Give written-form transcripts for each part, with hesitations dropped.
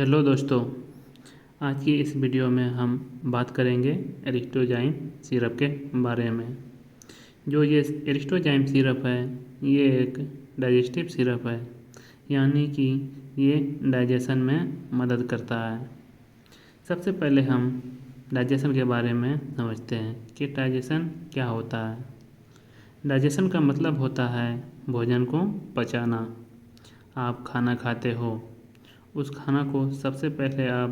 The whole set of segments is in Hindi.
हेलो दोस्तों। आज की इस वीडियो में हम बात करेंगे एरिस्टोजाइम सिरप के बारे में। जो ये एरिस्टोजाइम सिरप है ये एक डाइजेस्टिव सिरप है, यानी कि ये डाइजेशन में मदद करता है। सबसे पहले हम डाइजेशन के बारे में समझते हैं कि डाइजेशन क्या होता है। डाइजेशन का मतलब होता है भोजन को पचाना। आप खाना खाते हो, उस खाना को सबसे पहले आप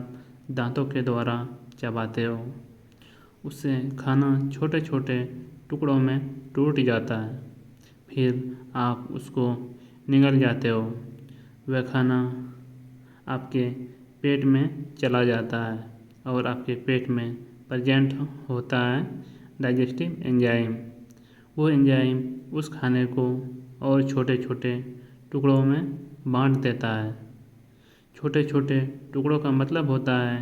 दांतों के द्वारा चबाते हो। उससे खाना छोटे छोटे टुकड़ों में टूट जाता है, फिर आप उसको निगल जाते हो। वह खाना आपके पेट में चला जाता है और आपके पेट में प्रेजेंट होता है डाइजेस्टिव एंजाइम। वो एंजाइम उस खाने को और छोटे छोटे टुकड़ों में बांट देता है। छोटे छोटे टुकड़ों का मतलब होता है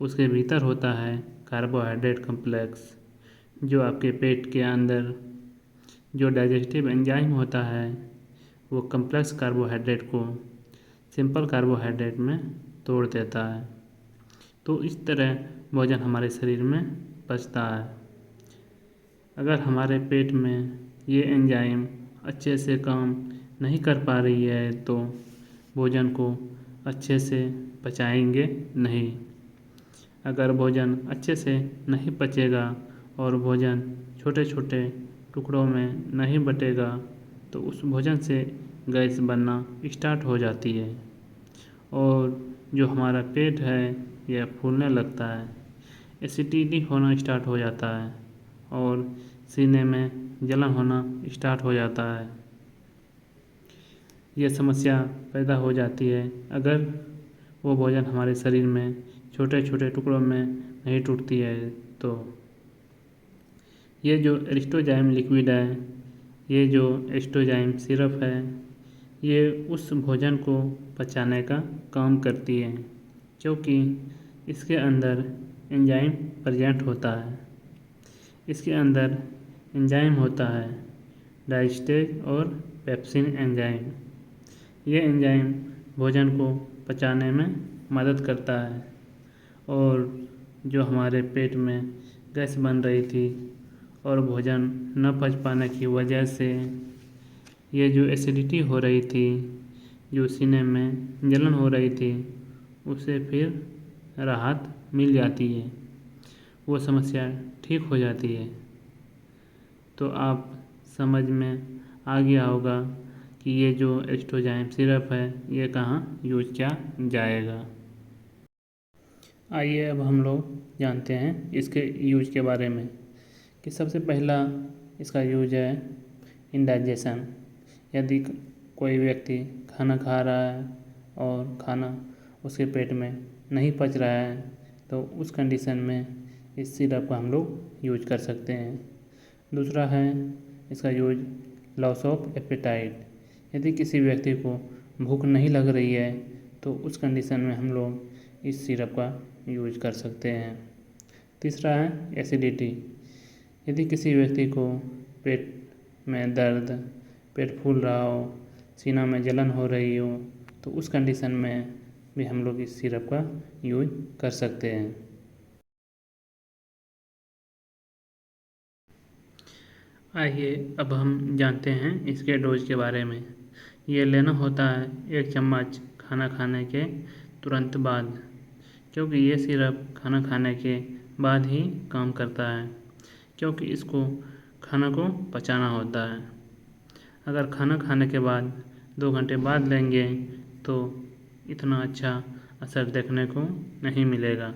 उसके भीतर होता है कार्बोहाइड्रेट कॉम्प्लेक्स, जो आपके पेट के अंदर जो डाइजेस्टिव एंजाइम होता है वो कॉम्प्लेक्स कार्बोहाइड्रेट को सिंपल कार्बोहाइड्रेट में तोड़ देता है। तो इस तरह भोजन हमारे शरीर में पचता है। अगर हमारे पेट में ये एंजाइम अच्छे से काम नहीं कर पा रही है तो भोजन को अच्छे से पचाएंगे नहीं। अगर भोजन अच्छे से नहीं पचेगा और भोजन छोटे छोटे टुकड़ों में नहीं बटेगा तो उस भोजन से गैस बनना स्टार्ट हो जाती है और जो हमारा पेट है यह फूलने लगता है, एसिडिटी होना स्टार्ट हो जाता है और सीने में जलन होना स्टार्ट हो जाता है। यह समस्या पैदा हो जाती है अगर वो भोजन हमारे शरीर में छोटे छोटे टुकड़ों में नहीं टूटती है। तो ये जो एरिस्टोजाइम लिक्विड है, ये जो एरिस्टोजाइम सिरप है, ये उस भोजन को पचाने का काम करती है, क्योंकि इसके अंदर एंजाइम प्रेजेंट होता है। इसके अंदर एंजाइम होता है डाइजेस्टेज और पेप्सिन एंजाइम। ये एंजाइम भोजन को पचाने में मदद करता है और जो हमारे पेट में गैस बन रही थी और भोजन न पच पाने की वजह से ये जो एसिडिटी हो रही थी, जो सीने में जलन हो रही थी, उसे फिर राहत मिल जाती है, वो समस्या ठीक हो जाती है। तो आप समझ में आ गया होगा कि ये जो एस्ट्रोजाइम सिरप है ये कहाँ यूज किया जाएगा। आइए अब हम लोग जानते हैं इसके यूज के बारे में कि सबसे पहला इसका यूज है इंडाइजेशन। यदि कोई व्यक्ति खाना खा रहा है और खाना उसके पेट में नहीं पच रहा है तो उस कंडीशन में इस सिरप का हम लोग यूज कर सकते हैं। दूसरा है इसका यूज लॉस ऑफ एपेटाइट। यदि किसी व्यक्ति को भूख नहीं लग रही है तो उस कंडीशन में हम लोग इस सिरप का यूज कर सकते हैं। तीसरा है एसिडिटी। यदि किसी व्यक्ति को पेट में दर्द, पेट फूल रहा हो, सीना में जलन हो रही हो तो उस कंडीशन में भी हम लोग इस सिरप का यूज कर सकते हैं। आइए अब हम जानते हैं इसके डोज के बारे में। ये लेना होता है 1 चम्मच खाना खाने के तुरंत बाद, क्योंकि ये सिरप खाना खाने के बाद ही काम करता है, क्योंकि इसको खाना को पचाना होता है। अगर खाना खाने के बाद 2 घंटे बाद लेंगे तो इतना अच्छा असर देखने को नहीं मिलेगा,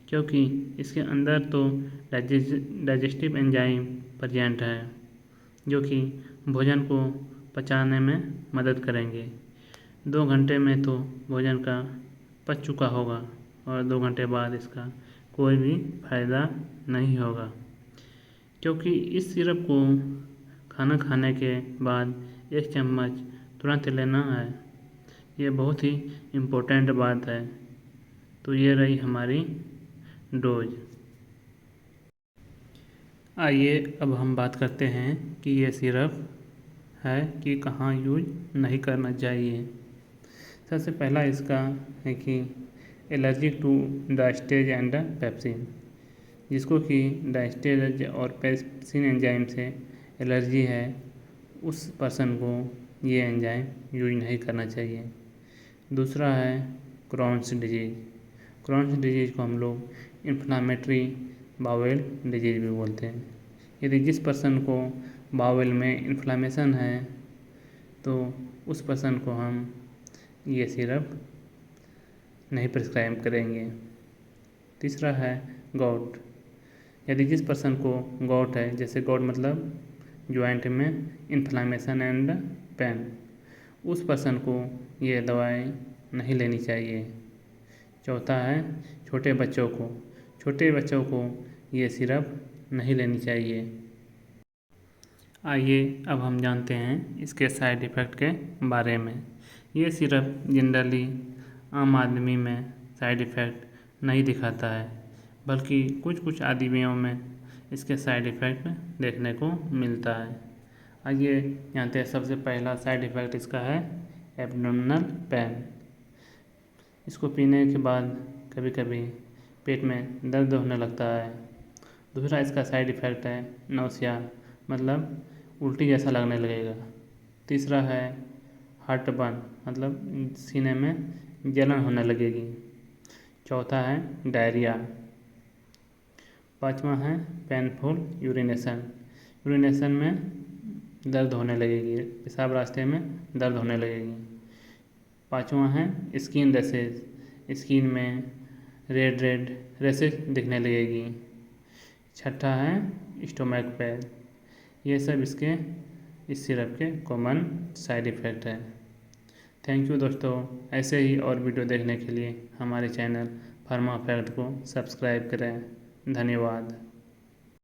क्योंकि इसके अंदर तो डाइजेस्टिव एंजाइम प्रेजेंट है जो कि भोजन को पचाने में मदद करेंगे। 2 घंटे में तो भोजन का पच चुका होगा और 2 घंटे बाद इसका कोई भी फायदा नहीं होगा, क्योंकि इस सिरप को खाना खाने के बाद 1 चम्मच तुरंत लेना है। ये बहुत ही इम्पोर्टेंट बात है। तो ये रही हमारी डोज। आइए अब हम बात करते हैं कि ये सिरप है कि कहाँ यूज नहीं करना चाहिए। सबसे पहला इसका है कि allergic to diastase and pepsin, जिसको कि डायस्टेज और पेप्सिन एंजाइम से एलर्जी है, उस पर्सन को ये एंजाइम यूज नहीं करना चाहिए। दूसरा है क्रॉन्स डिजीज़। क्रॉन्स डिजीज़ को हम लोग इन्फ्लामेटरी बाउल डिजीज़ भी बोलते हैं। यदि जिस पर्सन को बाउल में इन्फ्लामेशन है तो उस पर्सन को हम ये सिरप नहीं प्रिस्क्राइब करेंगे। तीसरा है गॉट। यदि जिस पर्सन को गॉट है, जैसे गॉट मतलब जॉइंट में इन्फ्लामेशन एंड पेन, उस पर्सन को ये दवाई नहीं लेनी चाहिए। चौथा है छोटे बच्चों को ये सिरप नहीं लेनी चाहिए। आइए अब हम जानते हैं इसके साइड इफ़ेक्ट के बारे में। ये सिरप जनरली आम आदमी में साइड इफ़ेक्ट नहीं दिखाता है, बल्कि कुछ आदमियों में इसके साइड इफ़ेक्ट देखने को मिलता है। आइए जानते हैं। सबसे पहला साइड इफ़ेक्ट इसका है एब्डोमिनल पेन। इसको पीने के बाद कभी कभी पेट में दर्द होने लगता है। दूसरा इसका साइड इफ़ेक्ट है नौसिया, मतलब उल्टी जैसा लगने लगेगा। तीसरा है हार्टबर्न, मतलब सीने में जलन होने लगेगी। चौथा है डायरिया। पांचवा है पेनफुल यूरिनेशन में दर्द होने लगेगी, पेशाब रास्ते में दर्द होने लगेगी। पांचवा है स्किन रैशेज, स्किन में रेड रैशेज दिखने लगेगी। छठा है स्टोमक पेन। ये सब इस सिरप के कॉमन साइड इफ़ेक्ट है। थैंक यू दोस्तों। ऐसे ही और वीडियो देखने के लिए हमारे चैनल फार्मा फैक्ट को सब्सक्राइब करें। धन्यवाद।